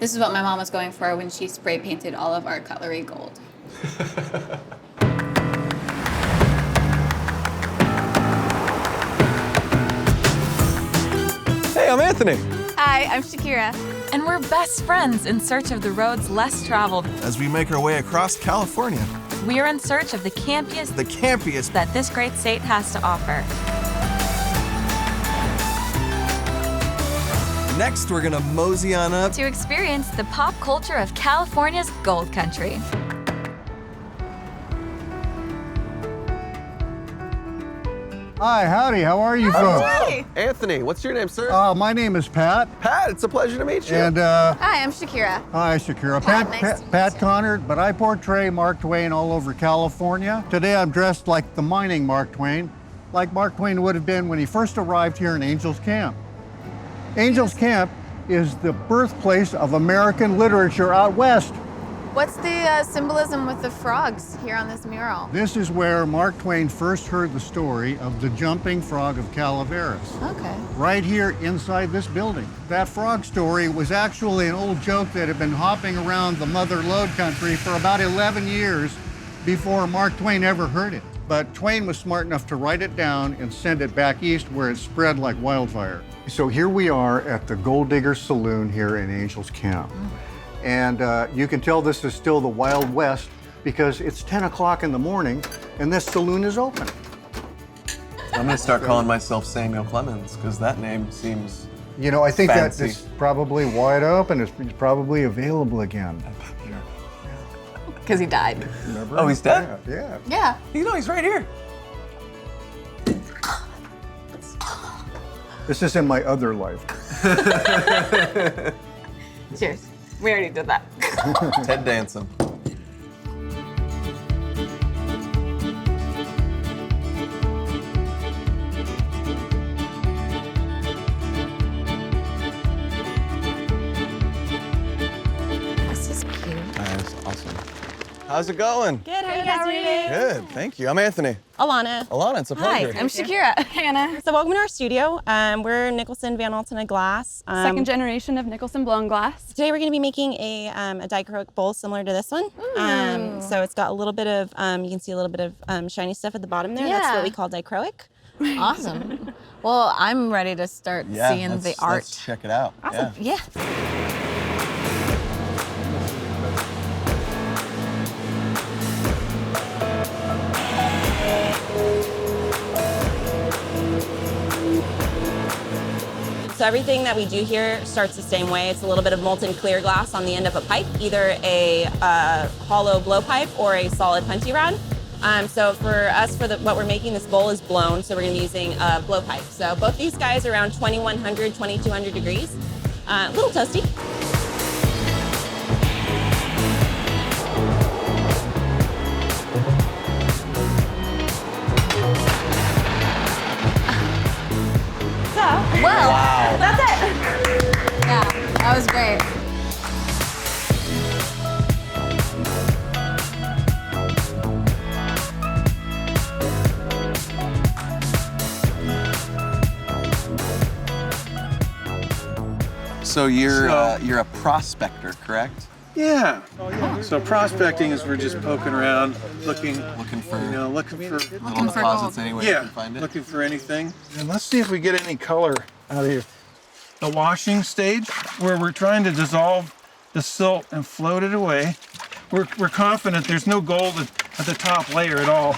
This is what my mom was going for when she spray painted all of our cutlery gold. Hey, I'm Anthony. Hi, I'm Shikira. And we're best friends in search of the roads less traveled. As we make our way across California. We are in search of the campiest that this great state has to offer. Next, we're gonna mosey on up To experience the pop culture of California's gold country. Hi, howdy, how are you folks? Hey, Anthony, what's your name, sir? My name is Pat. Pat, it's a pleasure to meet you. And, Hi, I'm Shikira. hi, Shakira. Pat, nice to meet Pat you. Connor, but I portray Mark Twain all over California. Today I'm dressed like the mining Mark Twain, like Mark Twain would have been when he first arrived here in Angels Camp. Angels Camp is the birthplace of American literature out west. What's the symbolism with the frogs here on this mural? This is where Mark Twain first heard the story of the jumping frog of Calaveras. Okay. Right here inside this building. That frog story was actually an old joke that had been hopping around the mother lode country for about 11 years before Mark Twain ever heard it. But Twain was smart enough to write it down and send it back east where it spread like wildfire. So here we are at the Gold Digger Saloon here in Angels Camp. And you can tell this is still the Wild West because it's 10 o'clock in the morning and this saloon is open. I'm gonna start calling myself Samuel Clemens, because that name seems You know, I think fancy. that it's probably wide open. It's probably available again. Because he died. Remember? Oh, he's dead? Yeah. Yeah. You know, he's right here. This is in my other life. Cheers. We already did that. Ted Danson. This is cute. That's awesome. How's it going? Good, how are you guys doing today? Good, thank you. I'm Anthony. Alana. Alana, it's a Hi, pleasure. I'm Shakira. Hannah. So welcome to our studio. We're Nicholson Van Altena Glass. Second generation of Nicholson blown glass. Today we're going to be making a dichroic bowl similar to this one. So it's got a little bit of, you can see a little bit of shiny stuff at the bottom there. That's Yeah. what we call dichroic. Awesome. Well, I'm ready to start seeing the art. Let's check it out. Awesome. Yeah. Yeah. So everything that we do here starts the same way. It's a little bit of molten clear glass on the end of a pipe, either a hollow blowpipe or a solid punty rod. So for us, what we're making, this bowl is blown, so we're gonna be using a blowpipe. So both these guys are around 2100, 2200 degrees. A little toasty. So, Well, that's it. yeah, that was great. So you're a prospector, correct? Yeah. So prospecting is we're just poking around, looking Looking for looking for little deposits anywhere you yeah, can find it. looking for anything. And let's see if we get any color out of here. The washing stage, where we're trying to dissolve the silt and float it away. We're confident there's no gold at the top layer at all.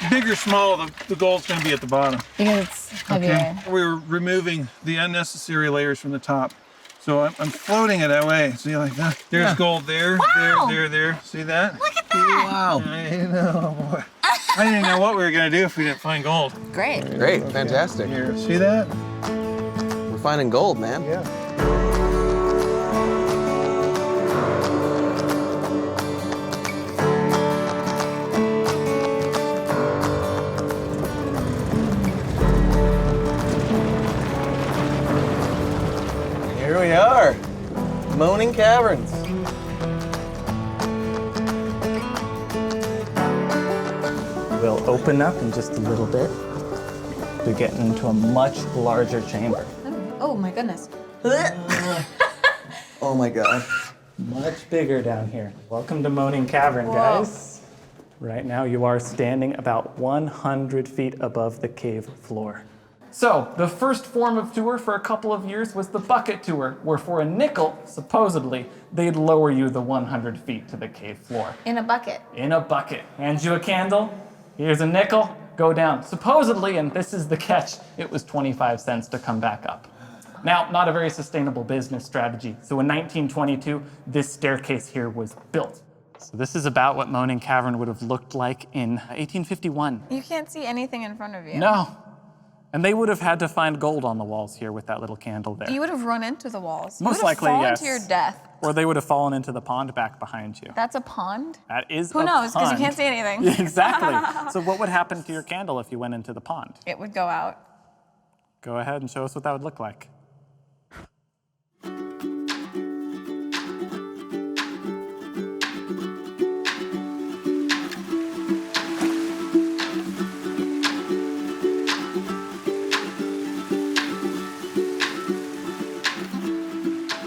Big or small, the gold's going to be at the bottom. Because it's heavier. We're removing the unnecessary layers from the top. So I'm floating it that way. See, like that. There's gold there, there. See that? Look at that. Wow. I know, boy. I didn't know what we were going to do if we didn't find gold. Great. Great, fantastic. Here, see that? We're finding gold, man. Yeah. Here we are, Moaning Caverns. We'll open up in just a little bit to get into a much larger chamber. Oh my goodness. Oh my God. Much bigger down here. Welcome to Moaning Cavern, guys. Right now you are standing about 100 feet above the cave floor. So, the first form of tour for a couple of years was the bucket tour, where for a nickel, supposedly, they'd lower you the 100 feet to the cave floor. In a bucket. In a bucket. Hand you a candle, here's a nickel, go down. Supposedly, and this is the catch, it was 25 cents to come back up. Now, not a very sustainable business strategy. So in 1922, this staircase here was built. So this is about what Moaning Cavern would have looked like in 1851. You can't see anything in front of you. No. And they would have had to find gold on the walls here with that little candle there. You would have run into the walls. Most you would have likely, fallen yes. to your death. Or they would have fallen into the pond back behind you. That's a pond? That is Who a knows, because you pond. can't see anything. Yeah, exactly. So what would happen to your candle if you went into the pond? It would go out. Go ahead and show us what that would look like.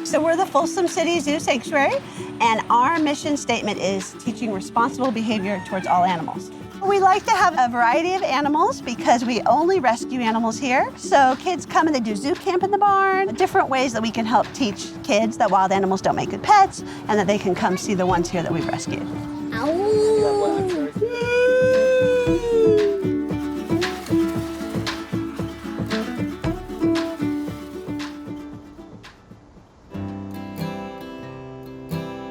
So we're the Folsom City Zoo Sanctuary, and our mission statement is teaching responsible behavior towards all animals. We like to have a variety of animals because we only rescue animals here. So kids come and they do zoo camp in the barn, different ways that we can help teach kids that wild animals don't make good pets and that they can come see the ones here that we've rescued.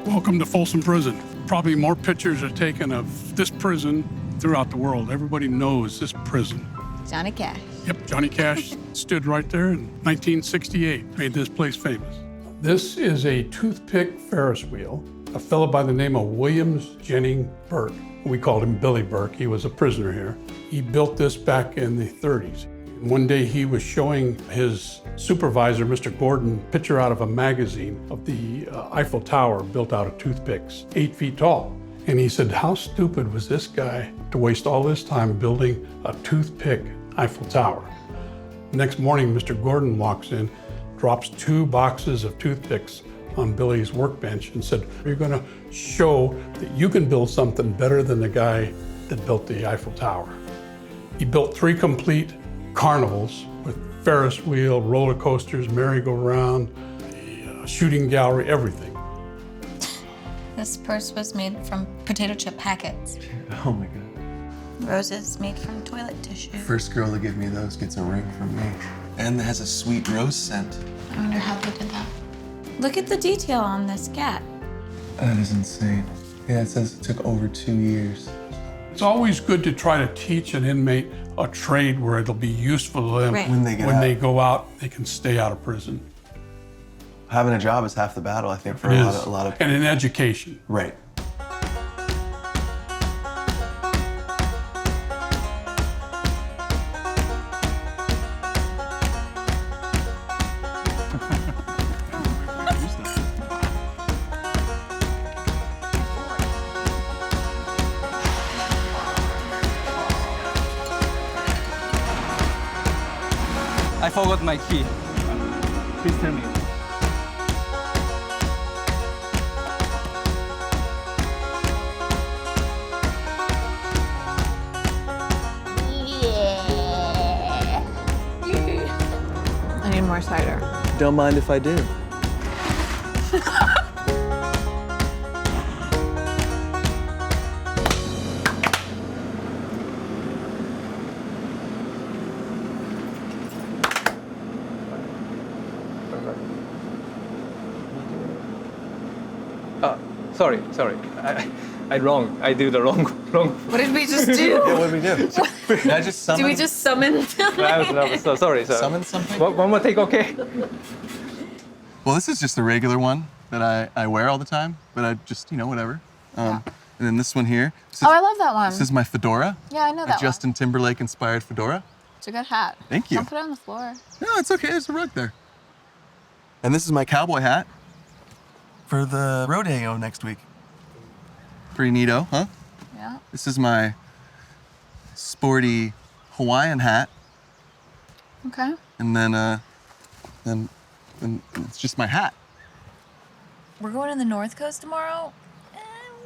Welcome to Folsom Prison. Probably more pictures are taken of this prison throughout the world. Everybody knows this prison. Johnny Cash. Yep, Johnny Cash stood right there in 1968, made this place famous. This is a toothpick Ferris wheel. A fellow by the name of Williams Jennings Burke. We called him Billy Burke. He was a prisoner here. He built this back in the 30s. One day he was showing his supervisor, Mr. Gordon, a picture out of a magazine of the Eiffel Tower built out of toothpicks, 8 feet tall. And he said, how stupid was this guy to waste all this time building a toothpick Eiffel Tower? Next morning, Mr. Gordon walks in, drops 2 boxes of toothpicks on Billy's workbench and said, you're gonna show that you can build something better than the guy that built the Eiffel Tower. He built 3 complete carnivals with Ferris wheel, roller coasters, merry-go-round, the shooting gallery, everything. This purse was made from potato chip packets. Oh my God. Roses made from toilet tissue. First girl to give me those gets a ring from me. And it has a sweet rose scent. I wonder how they did that. Look at the detail on this cat. That is insane. Yeah, it says it took over 2 years. It's always good to try to teach an inmate a trade where it'll be useful to them. Right. When they get When out. they go out, they can stay out of prison. Having a job is half the battle, I think, for It a is. lot of And in education. Right. I forgot my key. Please tell me. I need more cider. Don't mind if I do. Sorry. I wrong. I do the wrong. What did we just do? Yeah, what did we do? Did I just summon? Did we just summon? I was so sorry. Summon something? One more take, okay? Well, this is just a regular one that I wear all the time, but I just, whatever. And then this one here. Oh, I love that one. This is my fedora. Yeah, I know that A Justin Timberlake inspired fedora. It's a good hat. Thank you. Don't put it on the floor. No, it's okay. There's a rug there. And this is my cowboy hat for the rodeo next week. Pretty neato, huh? Yeah. This is my sporty Hawaiian hat. Okay. And then it's just my hat. We're going to the North Coast tomorrow.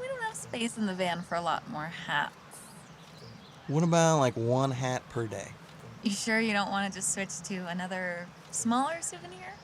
We don't have space in the van for a lot more hats. What about like one hat per day? You sure you don't want to just switch to another smaller souvenir?